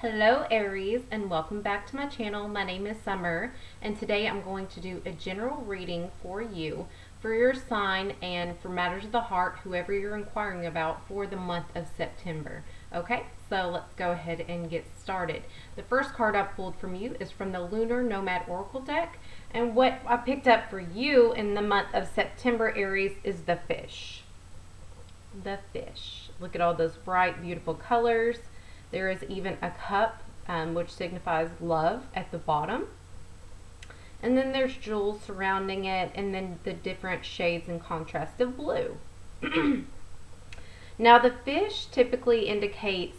Hello Aries, and welcome back to my channel. My name is Summer, and today I'm going to do a general reading for you, for your sign, and for matters of the heart, whoever you're inquiring about for the month of September. Okay, so let's go ahead and get started. The first card I pulled from you is from the Lunar Nomad Oracle deck, and what I picked up for you in the month of September, Aries, is the fish. The fish. Look at all those bright, beautiful colors. There is even a cup, which signifies love, at the bottom. And then there's jewels surrounding it, and then the different shades and contrast of blue. Now, the fish typically indicates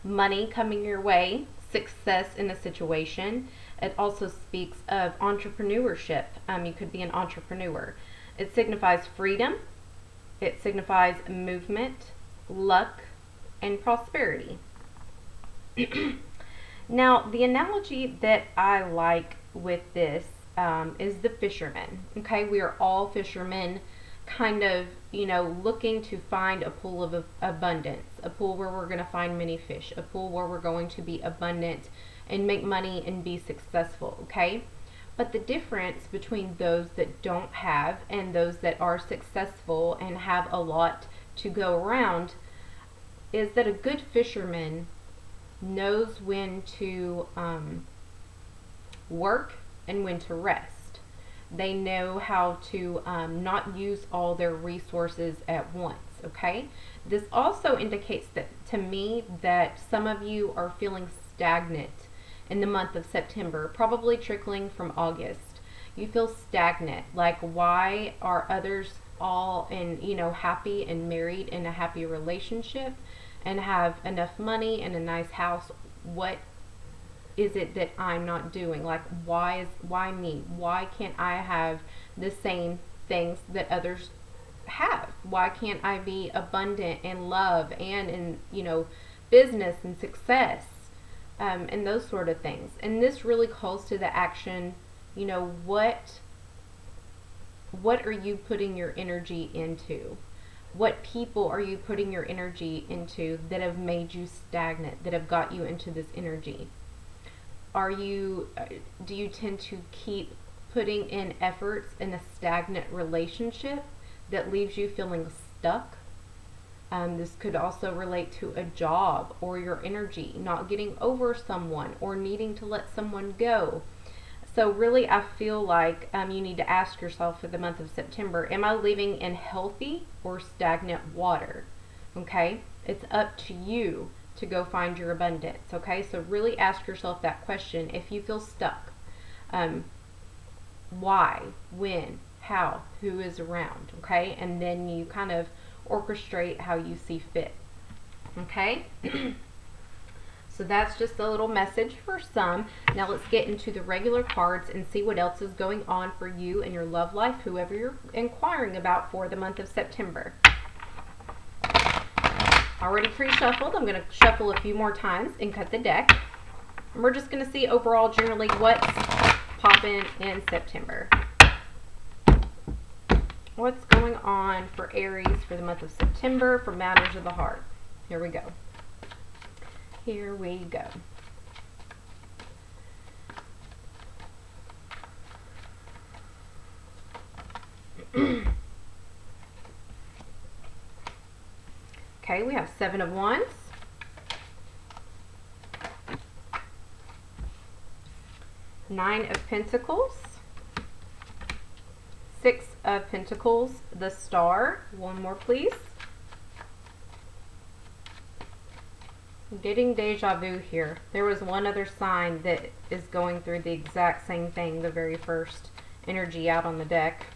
money coming your way, success in a situation. It also speaks of entrepreneurship. You could be an entrepreneur. It signifies freedom. It signifies movement, luck, and prosperity. Now, the analogy that I like with this is the fisherman. Okay, we are all fishermen, kind of, looking to find a pool of abundance, a pool where we're going to find many fish, a pool where we're going to be abundant and make money and be successful. Okay, but the difference between those that don't have and those that are successful and have a lot to go around is that a good fisherman knows when to work and when to rest. They know how to not use all their resources at once. Okay, this also indicates that to me that some of you are feeling stagnant in the month of September, probably trickling from August. You feel stagnant, like, why are others all in, happy and married in a happy relationship and have enough money and a nice house? What is it that I'm not doing? Like, why me? Why can't I have the same things that others have? Why can't I be abundant in love and in, business and success, and those sort of things? And this really calls to the action. What are you putting your energy into? What people are you putting your energy into that have made you stagnant, that have got you into this energy? Do you tend to keep putting in efforts in a stagnant relationship that leaves you feeling stuck? This could also relate to a job or your energy, not getting over someone or needing to let someone go. So really, I feel like you need to ask yourself for the month of September, am I living in healthy or stagnant water? Okay, it's up to you to go find your abundance. Okay, so really ask yourself that question. If you feel stuck, why, when, how, who is around? Okay, and then you kind of orchestrate how you see fit. Okay. So that's just a little message for some. Now let's get into the regular cards and see what else is going on for you in your love life, whoever you're inquiring about for the month of September. Already pre-shuffled. I'm going to shuffle a few more times and cut the deck. And we're just going to see overall generally what's popping in September. What's going on for Aries for the month of September for matters of the heart? Here we go. Here we go. Okay, we have 7 of Wands, Nine of Pentacles, 6 of Pentacles, the Star. One more, please. I'm getting deja vu here. There was one other sign that is going through the exact same thing, the very first energy out on the deck.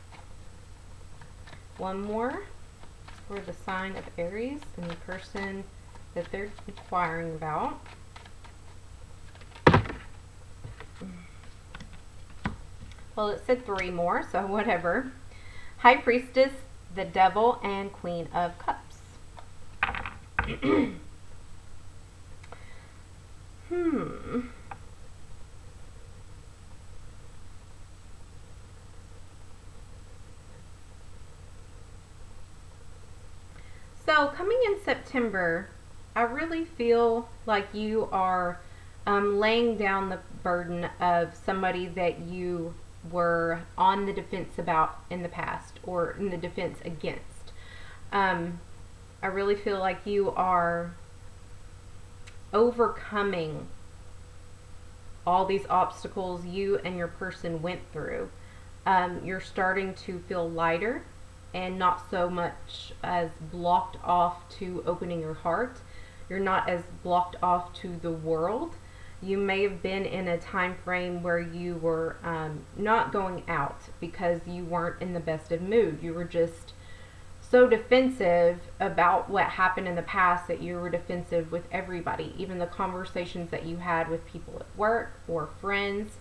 One more for the sign of Aries and the person that they're inquiring about. Well, it said 3 more, so whatever. High Priestess, the Devil, and Queen of Cups. So coming in September, I really feel like you are laying down the burden of somebody that you were on the defense about in the past or in the defense against. Um, I really feel like you are overcoming all these obstacles you and your person went through. You're starting to feel lighter and not so much as blocked off to opening your heart. You're not as blocked off to the world. You may have been in a time frame where you were not going out because you weren't in the best of mood. You were just so defensive about what happened in the past that you were defensive with everybody, even the conversations that you had with people at work or friends,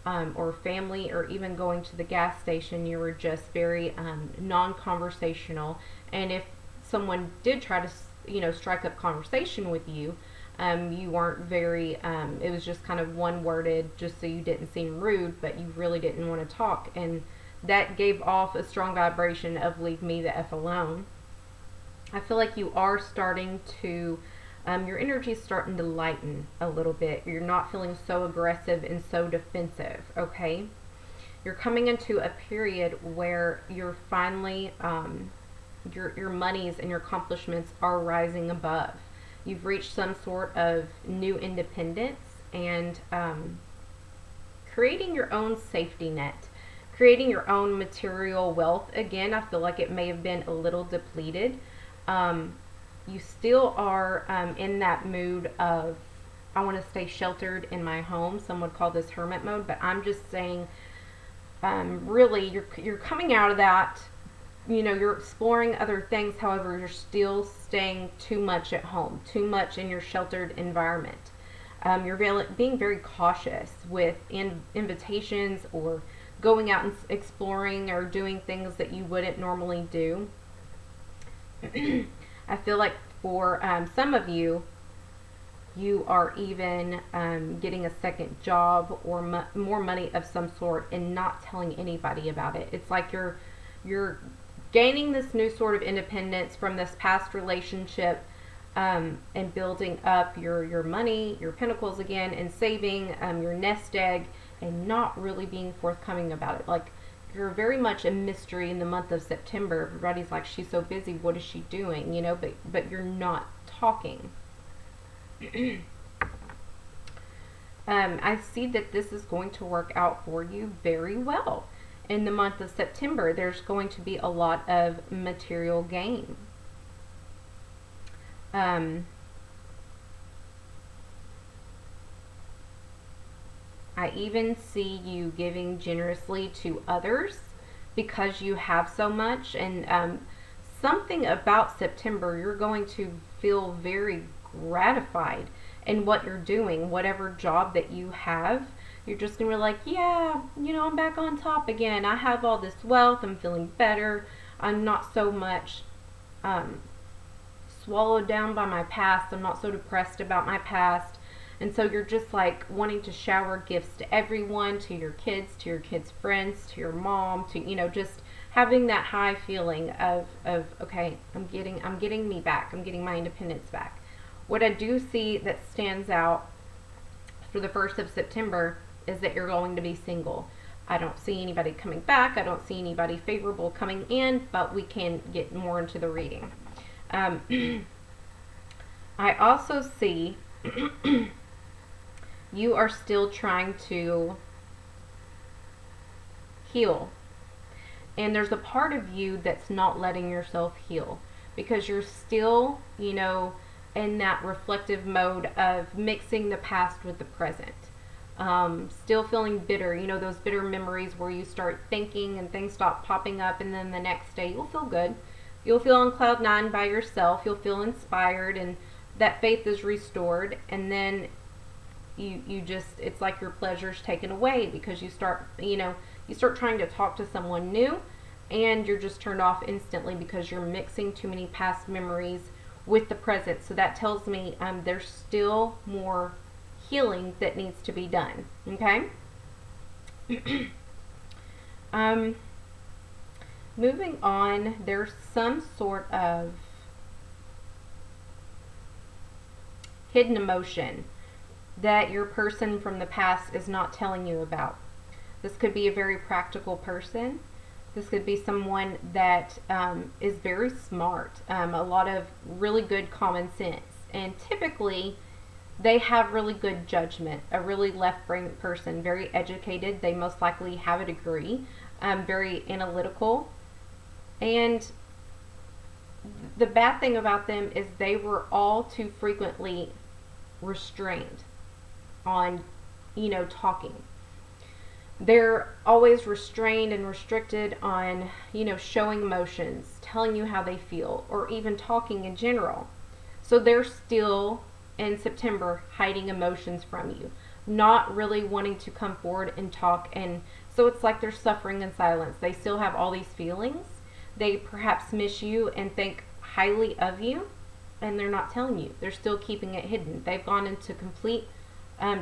or family, or even going to the gas station. You were just very non-conversational, and if someone did try to strike up conversation with you, you weren't very it was just kind of one worded just so you didn't seem rude, but you really didn't want to talk, and that gave off a strong vibration of leave me the F alone. I feel like you are starting to, your energy is starting to lighten a little bit. You're not feeling so aggressive and so defensive, okay? You're coming into a period where you're finally, your monies and your accomplishments are rising above. You've reached some sort of new independence and creating your own safety net. Creating your own material wealth. Again, I feel like it may have been a little depleted. You still are in that mood of, I want to stay sheltered in my home. Some would call this hermit mode, but I'm just saying, really, you're coming out of that. You're exploring other things. However, you're still staying too much at home, too much in your sheltered environment. You're being very cautious with invitations or going out and exploring or doing things that you wouldn't normally do. I feel like for some of you, you are even getting a second job or more money of some sort and not telling anybody about it. It's like you're gaining this new sort of independence from this past relationship, and building up your money, your pinnacles again, and saving your nest egg, and not really being forthcoming about it. Like, you're very much a mystery in the month of September. Everybody's like, she's so busy, what is she doing? But you're not talking. I see that this is going to work out for you very well. In the month of September, there's going to be a lot of material gain. I even see you giving generously to others because you have so much, and something about September, you're going to feel very gratified in what you're doing, whatever job that you have. You're just going to be like, yeah, I'm back on top again. I have all this wealth. I'm feeling better. I'm not so much swallowed down by my past. I'm not so depressed about my past. And so you're just like wanting to shower gifts to everyone, to your kids' friends, to your mom, to, just having that high feeling of okay, I'm getting me back. I'm getting my independence back. What I do see that stands out for the 1st of September is that you're going to be single. I don't see anybody coming back. I don't see anybody favorable coming in, but we can get more into the reading. I also see you are still trying to heal. And there's a part of you that's not letting yourself heal because you're still, in that reflective mode of mixing the past with the present. Still feeling bitter, those bitter memories where you start thinking and things stop popping up, and then the next day you'll feel good. You'll feel on cloud 9 by yourself. You'll feel inspired, and that faith is restored. And then you just, it's like your pleasure's taken away because you start trying to talk to someone new, and you're just turned off instantly because you're mixing too many past memories with the present. So that tells me there's still more healing that needs to be done. Okay. Moving on, there's some sort of hidden emotion that your person from the past is not telling you about. This could be a very practical person. This could be someone that is very smart, a lot of really good common sense, and typically they have really good judgment. A really left-brain person, very educated. They most likely have a degree, very analytical. And the bad thing about them is they were all too frequently restrained on, talking. They're always restrained and restricted on, showing emotions, telling you how they feel, or even talking in general. So they're still in September hiding emotions from you, not really wanting to come forward and talk. And so it's like they're suffering in silence. They still have all these feelings. They perhaps miss you and think highly of you, and they're not telling you. They're still keeping it hidden. They've gone into complete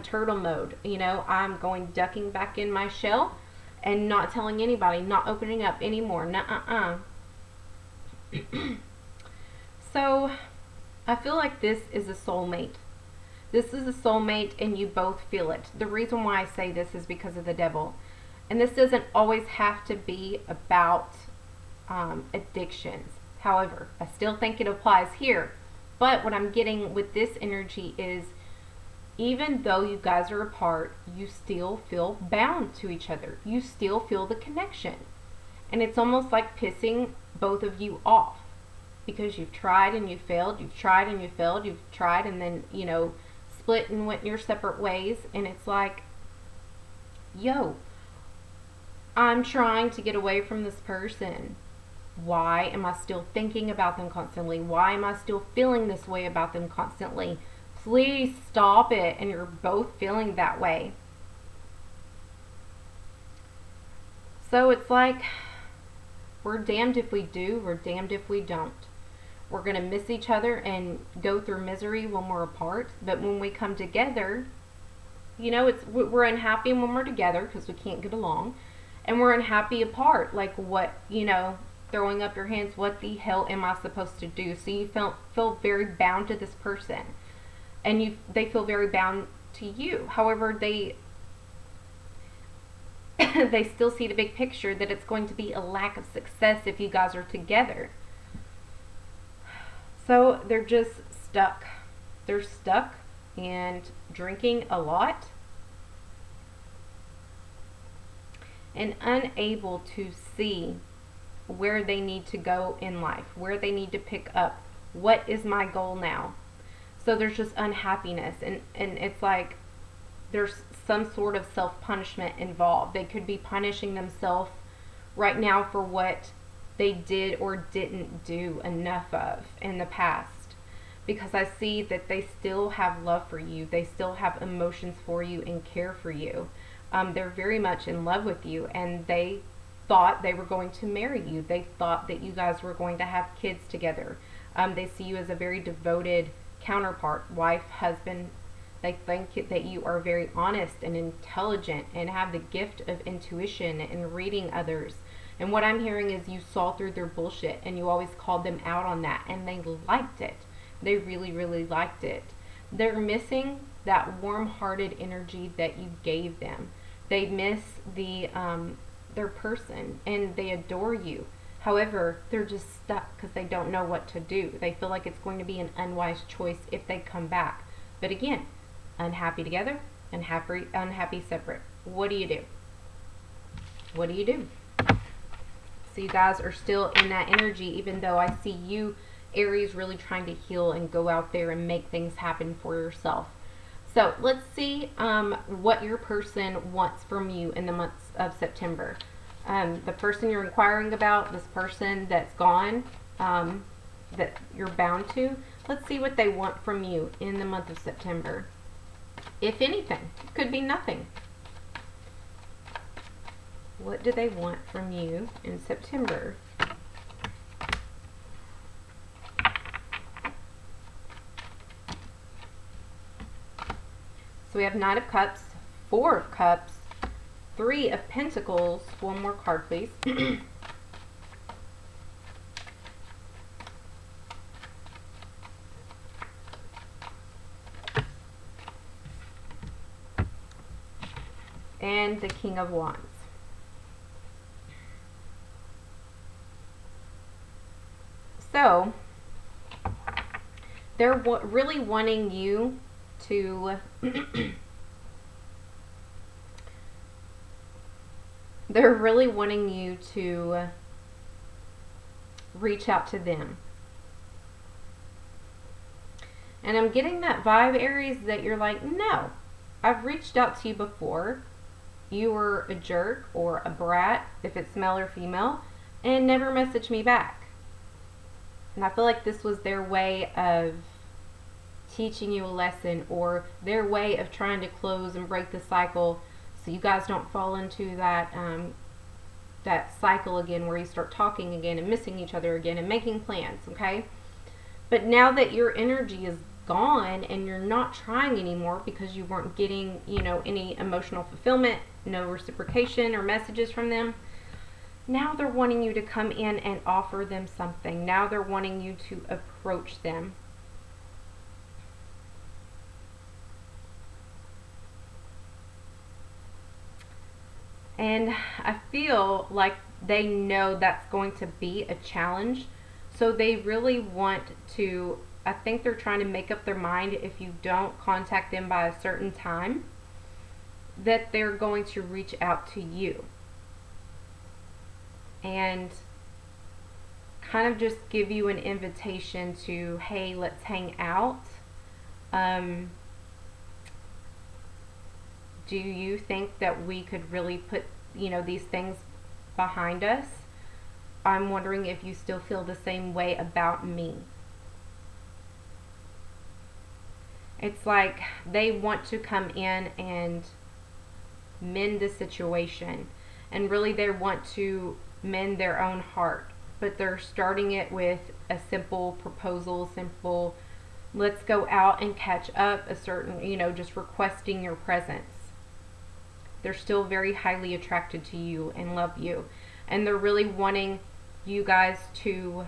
turtle mode. I'm ducking back in my shell and not telling anybody, not opening up anymore. Nuh-uh-uh. So I feel like this is a soulmate. This is a soulmate, and you both feel it. The reason why I say this is because of the devil. And this doesn't always have to be about addictions. However, I still think it applies here. But what I'm getting with this energy is, even though you guys are apart, you still feel bound to each other. You still feel the connection. And it's almost like pissing both of you off. Because you've tried and you failed, you've tried and you failed, you've tried and then, split and went your separate ways. And it's like, yo, I'm trying to get away from this person. Why am I still thinking about them constantly? Why am I still feeling this way about them constantly? Please stop it. And you're both feeling that way. So it's like, we're damned if we do, we're damned if we don't. We're going to miss each other and go through misery when we're apart. But when we come together, we're unhappy when we're together because we can't get along. And we're unhappy apart. Like, what, throwing up your hands, what the hell am I supposed to do? So you feel very bound to this person. And they feel very bound to you. However, they still see the big picture, that it's going to be a lack of success if you guys are together. So they're just stuck. They're stuck and drinking a lot and unable to see where they need to go in life, where they need to pick up. What is my goal now? So there's just unhappiness, and it's like there's some sort of self-punishment involved. They could be punishing themselves right now for what they did or didn't do enough of in the past. Because I see that they still have love for you. They still have emotions for you and care for you. They're very much in love with you, and they thought they were going to marry you. They thought that you guys were going to have kids together. They see you as a very devoted counterpart, wife, husband. They think that you are very honest and intelligent and have the gift of intuition and reading others. And what I'm hearing is you saw through their bullshit and you always called them out on that, and they liked it. They really, really liked it. They're missing that warm-hearted energy that you gave them. They miss their person, and they adore you. However, they're just stuck because they don't know what to do. They feel like it's going to be an unwise choice if they come back. But again, unhappy together, unhappy separate. What do you do? What do you do? So you guys are still in that energy, even though I see you, Aries, really trying to heal and go out there and make things happen for yourself. So let's see what your person wants from you in the month of September. The person you're inquiring about, this person that's gone, that you're bound to, let's see what they want from you in the month of September. If anything, it could be nothing. What do they want from you in September? So we have Knight of Cups, Four of Cups, Three of Pentacles. One more card, please. and the King of Wands. So, they're really wanting you to they're really wanting you to reach out to them. And I'm getting that vibe, Aries, that you're like, no, I've reached out to you before. You were a jerk or a brat, if it's male or female, and never messaged me back. And I feel like this was their way of teaching you a lesson, or their way of trying to close and break the cycle so you guys don't fall into that that cycle again where you start talking again and missing each other again and making plans, okay? But now that your energy is gone and you're not trying anymore because you weren't getting, you know, any emotional fulfillment, no reciprocation or messages from them, now they're wanting you to come in and offer them something. Now they're wanting you to approach them. And I feel like they know that's going to be a challenge. So they really want to, I think they're trying to make up their mind, if you don't contact them by a certain time, that they're going to reach out to you. And kind of just give you an invitation to, hey, let's hang out. Do you think that we could really put, you know, these things behind us? I'm wondering if you still feel the same way about me. It's like they want to come in and mend the situation. And really they want to mend their own heart. But they're starting it with a simple proposal, simple, let's go out and catch up, a certain, you know, just requesting your presence. They're still very highly attracted to you and love you. And they're really wanting you guys to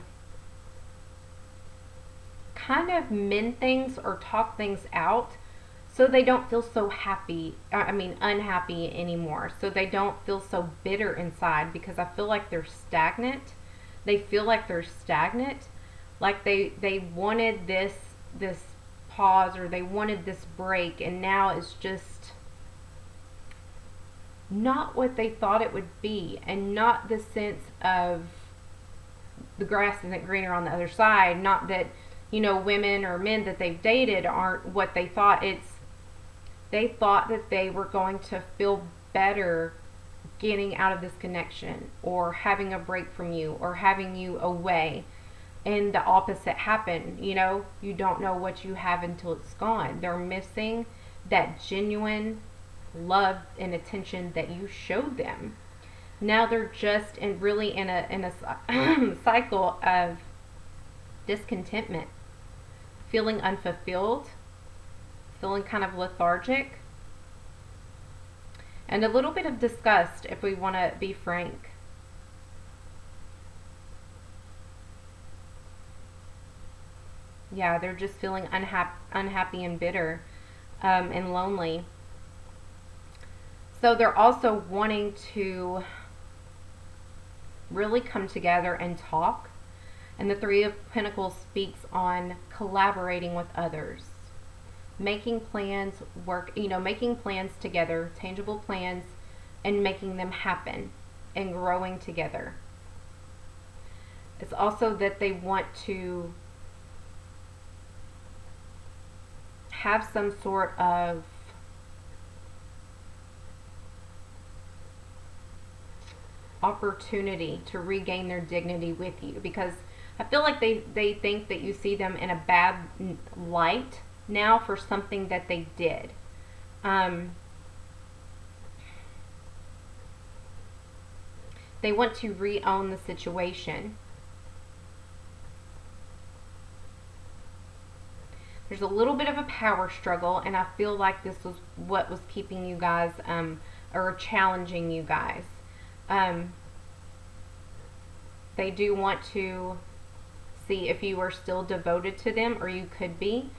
kind of mend things or talk things out so they don't feel so unhappy anymore. So they don't feel so bitter inside, because I feel like they're stagnant. They feel like they're stagnant. Like they wanted this pause, or they wanted this break, and now it's just not what they thought it would be, and not the sense of the grass isn't greener on the other side. Not that, you know, women or men that they've dated aren't what they thought. It's they thought that they were going to feel better getting out of this connection, or having a break from you, or having you away, and the opposite happened. You know, you don't know what you have until it's gone. They're missing that genuine love and attention that you showed them. Now they're just really in a cycle of discontentment, feeling unfulfilled, feeling kind of lethargic, and a little bit of disgust, if we want to be frank. Yeah, they're just feeling unhappy and bitter, and lonely. So they're also wanting to really come together and talk. And the Three of Pentacles speaks on collaborating with others, making plans work, you know, making plans together, tangible plans, and making them happen and growing together. It's also that they want to have some sort of opportunity to regain their dignity with you, because I feel like they think that you see them in a bad light now for something that they did. They want to re-own the situation. There's a little bit of a power struggle, and I feel like this was what was keeping you guys, or challenging you guys. They do want to see if you are still devoted to them, or you could be.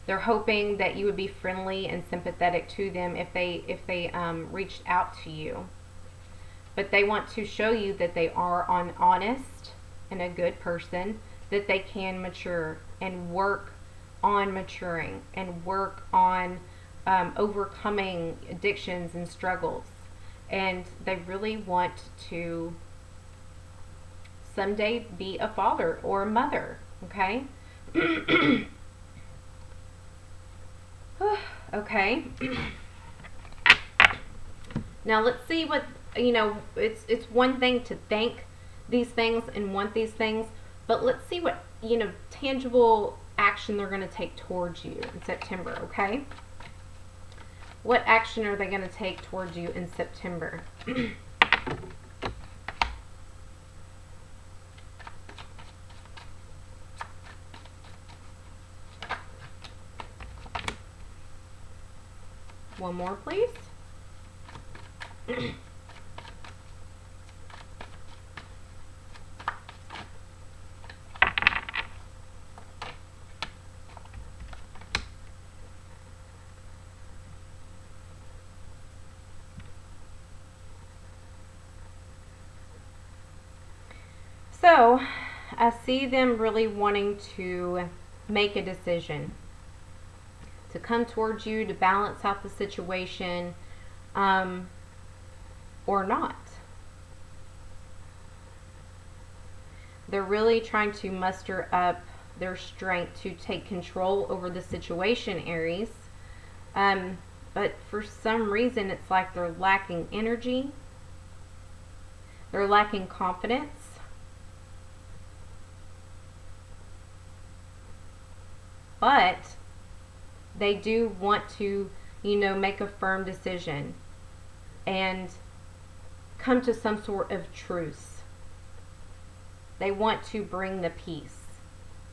They're hoping that you would be friendly and sympathetic to them if they reached out to you. But they want to show you that they are honest and a good person, that they can mature and work on maturing and work on overcoming addictions and struggles. And they really want to someday be a father or a mother, okay? Okay. Now let's see what, it's one thing to think these things and want these things, but let's see what, tangible action they're going to take towards you in September, okay? What action are they going to take towards you in September? One more, please. So, I see them really wanting to make a decision, to come towards you, to balance out the situation, or not. They're really trying to muster up their strength to take control over the situation, Aries. But for some reason, it's like they're lacking energy. They're lacking confidence. But they do want to, make a firm decision and come to some sort of truce. They want to bring the peace.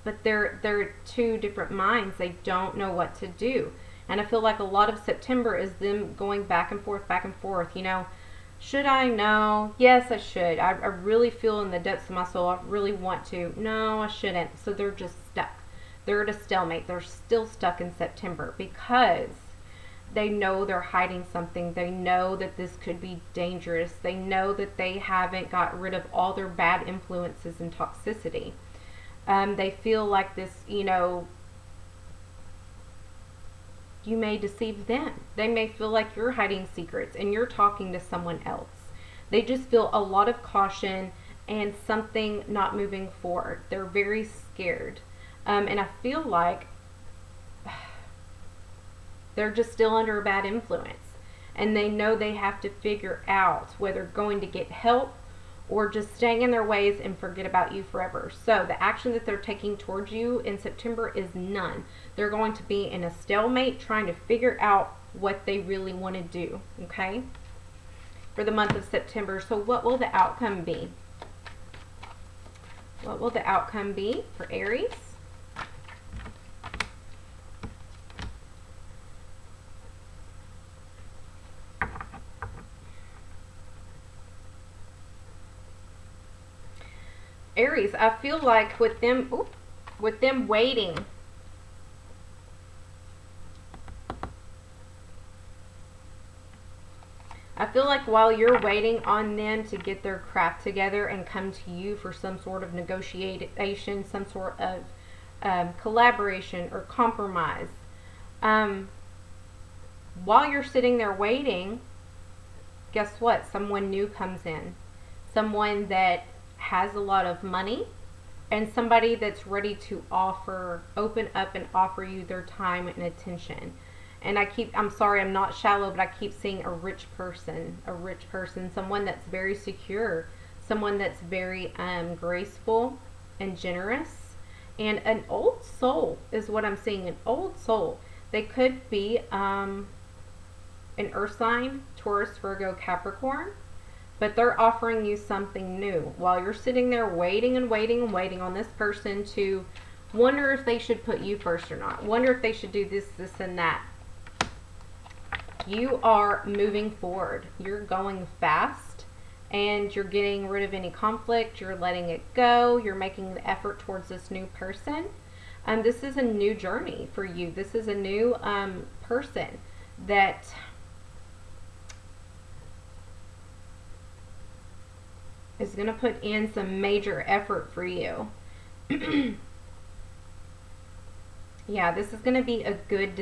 But they're two different minds. They don't know what to do. And I feel like a lot of September is them going back and forth, should I? No. Yes, I should. I really feel in the depths of my soul, I really want to. No, I shouldn't. So they're just stuck. They're at a stalemate. They're still stuck in September because they know they're hiding something. They know that this could be dangerous. They know that they haven't got rid of all their bad influences and toxicity. They feel like this, you may deceive them. They may feel like you're hiding secrets and you're talking to someone else. They just feel a lot of caution and something not moving forward. They're very scared. And I feel like they're just still under a bad influence. And they know they have to figure out whether going to get help or just staying in their ways and forget about you forever. So the action that they're taking towards you in September is none. They're going to be in a stalemate trying to figure out what they really want to do, okay? For the month of September. So what will the outcome be? What will the outcome be for Aries? Aries, I feel like with them waiting, I feel like while you're waiting on them to get their crap together and come to you for some sort of negotiation, some sort of collaboration or compromise, while you're sitting there waiting, guess what? Someone new comes in. Someone that has a lot of money and somebody that's ready to open up and offer you their time and attention. And I'm sorry, I'm not shallow, but I keep seeing a rich person, someone that's very secure, someone that's very graceful and generous, and an old soul is what I'm seeing, an old soul. They could be an earth sign, Taurus, Virgo, Capricorn, but they're offering you something new while you're sitting there waiting and waiting and waiting on this person to wonder if they should put you first or not, wonder if they should do this, and that. You are moving forward. You're going fast and you're getting rid of any conflict. You're letting it go. You're making the effort towards this new person. This is a new journey for you. This is a new person that is going to put in some major effort for you. Yeah, this is going to be a good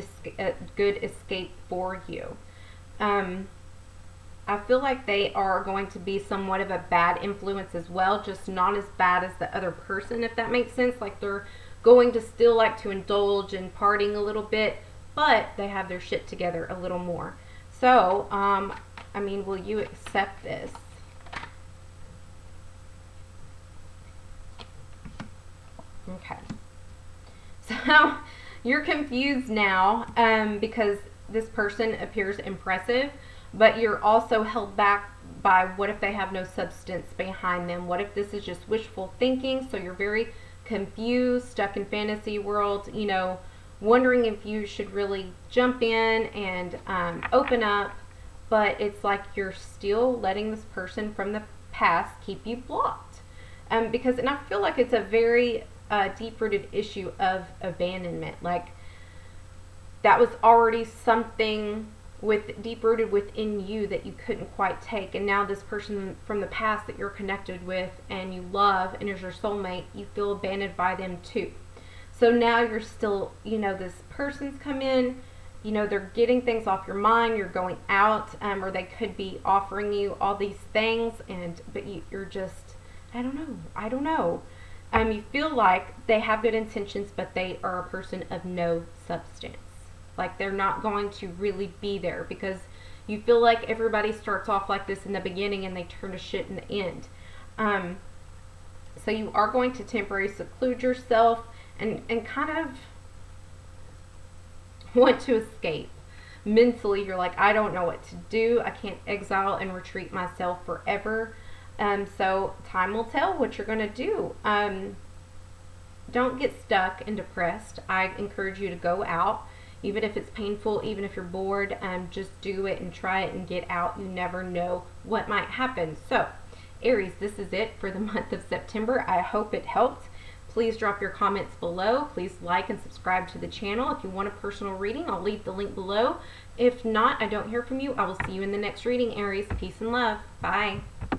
escape for you. I feel like they are going to be somewhat of a bad influence as well, just not as bad as the other person, if that makes sense. Like they're going to still like to indulge in partying a little bit, but they have their shit together a little more. So, I mean, will you accept this? Okay. So, you're confused now because this person appears impressive, but you're also held back by what if they have no substance behind them? What if this is just wishful thinking? So you're very confused, stuck in fantasy world, you know, wondering if you should really jump in and open up, but it's like you're still letting this person from the past keep you blocked. And I feel like it's a very deep-rooted issue of abandonment. Like that was already something deep-rooted within you that you couldn't quite take, and now this person from the past that you're connected with and you love and is your soulmate, you feel abandoned by them too. So now you're still, you know, this person's come in, you know, they're getting things off your mind, you're going out, or they could be offering you all these things, but you're just, I don't know. You feel like they have good intentions, but they are a person of no substance. Like they're not going to really be there, because you feel like everybody starts off like this in the beginning and they turn to shit in the end. So you are going to temporarily seclude yourself and kind of want to escape. Mentally, you're like, I don't know what to do. I can't exile and retreat myself forever. So time will tell what you're going to do. Don't get stuck and depressed. I encourage you to go out. Even if it's painful, even if you're bored, just do it and try it and get out. You never know what might happen. So, Aries, this is it for the month of September. I hope it helped. Please drop your comments below. Please like and subscribe to the channel. If you want a personal reading, I'll leave the link below. If not, I don't hear from you, I will see you in the next reading, Aries. Peace and love. Bye.